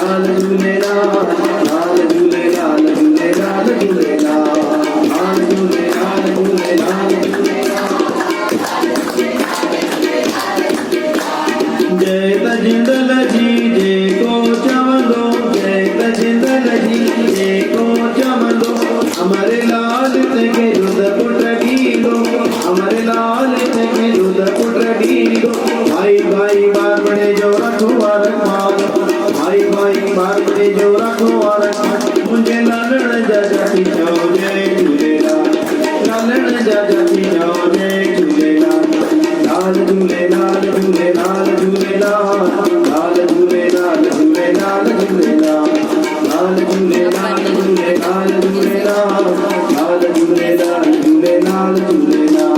लाल झूलेलाल, लाल झूलेलाल झूलेलाल झूलेलाल, लाल झूलेलाल झूलेलाल झूलेलाल। जय तजिंदल जी जय को चवंदो, जय तजिंदल जी जय को चवंदो, हमारे लाल ते रुद पुट ढीलो, हमारे लाल ते रुद पुट ढीलो। भाई भाई बार बड़े जो रखवार मान, भाई भाई बार बड़े जो रखवार मान, मुझे लालण जा जाती जाओ जय झूलेलाल, लालण जा जाती जाओ जय झूलेलाल, लाल झूलेलाल झूलेलाल झूलेलाल, लाल झूलेलाल झूलेलाल झूलेलाल, लाल झूलेलाल झूलेलाल झूलेलाल, लाल झूलेलाल झूलेलाल झूलेलाल।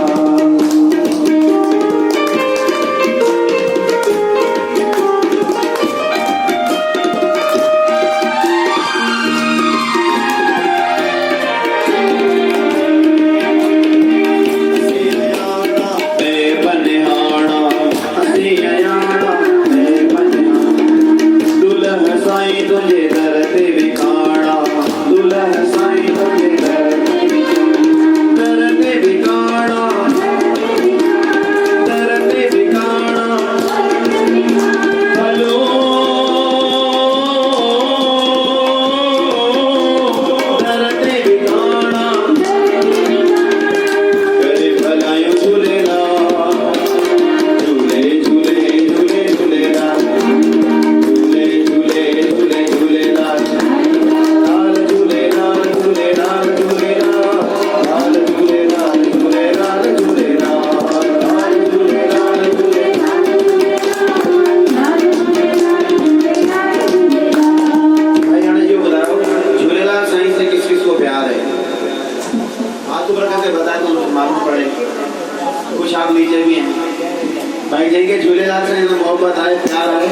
कुछ आप नीचे भी हैं भाई जिनके झूलेलाल से मोहब्बत आए प्यार आए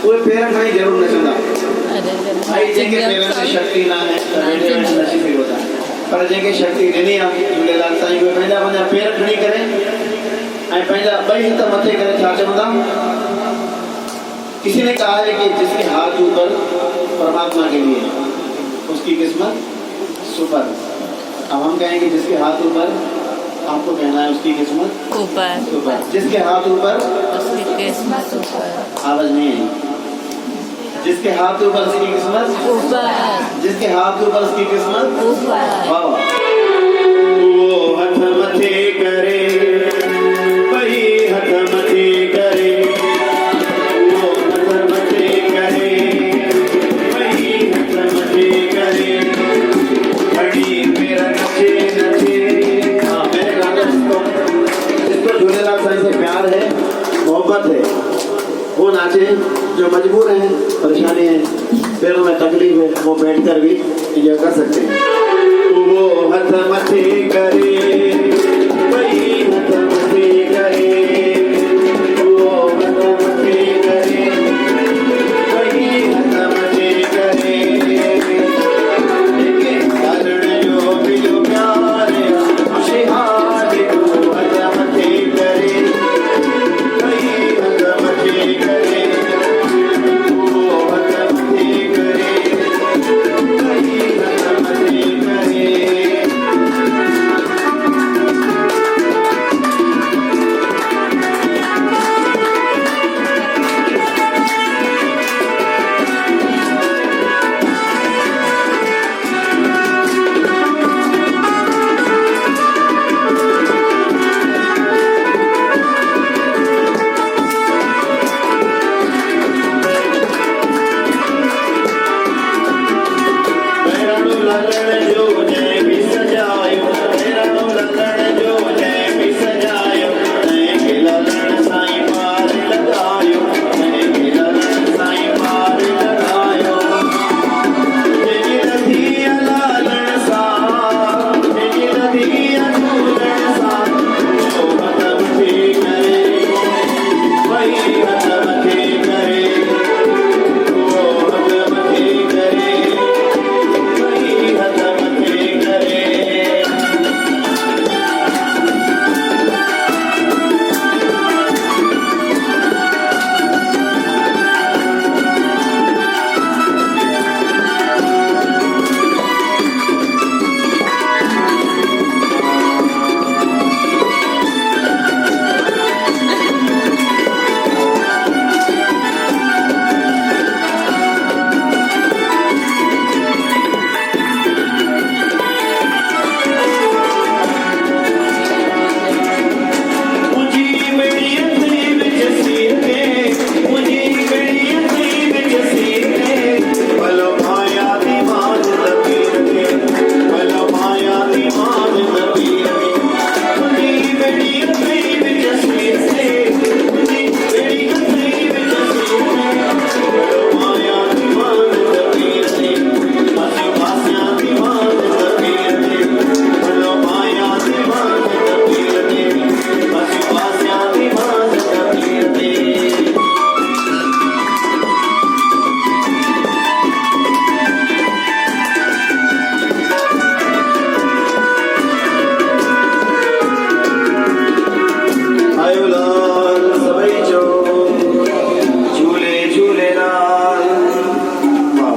कोई पैर भाई जरूर न चुना भाई जिनके पैरों में शक्ति ना है नसीब ही होता है पर जिनके शक्ति नहीं आ झूलेलाल साईं को पंहिंजा पंहिंजा पैर खड़ी करे ऐं पंहिंजा ॿई हथ मथे करे छा चवंदा। किसी ने कहा है कि जिसके हाथ ऊपर परमात्मा के लिए उसकी किस्मत सुपर। अब हम कहेंगे जिसके हाथ ऊपर, आपको कहना है उसकी किस्मत ऊपर ऊपर, जिसके हाथ ऊपर उसकी किस्मत ऊपर। आवाज नहीं है। जिसके हाथ ऊपर उसकी किस्मत ऊपर, जिसके हाथ ऊपर उसकी किस्मत ऊपर। वाह वो हथ मथे करे, वही हथ मथे करे, वो हथ मथे करे, वही हथ मथे करे, खड़ी मेरा नचे नचे। जिसको झूलेलाल साईं से प्यार है मोहब्बत है वो नाचे, जो मजबूर हैं परेशानी है पैरों में तकलीफ है वो बैठकर भी एंजॉय कर सकते हैं। वो हथ मथे करे, वही हथ मथे करे, वो हथ मथे करे, वही हथ मथे करे, कारण जो भी जो प्यार खुशहाल को हथ मथे करे, वही हथ मथे करे, वो हथ मथे करे, वही हथ मथे करे। लालण जो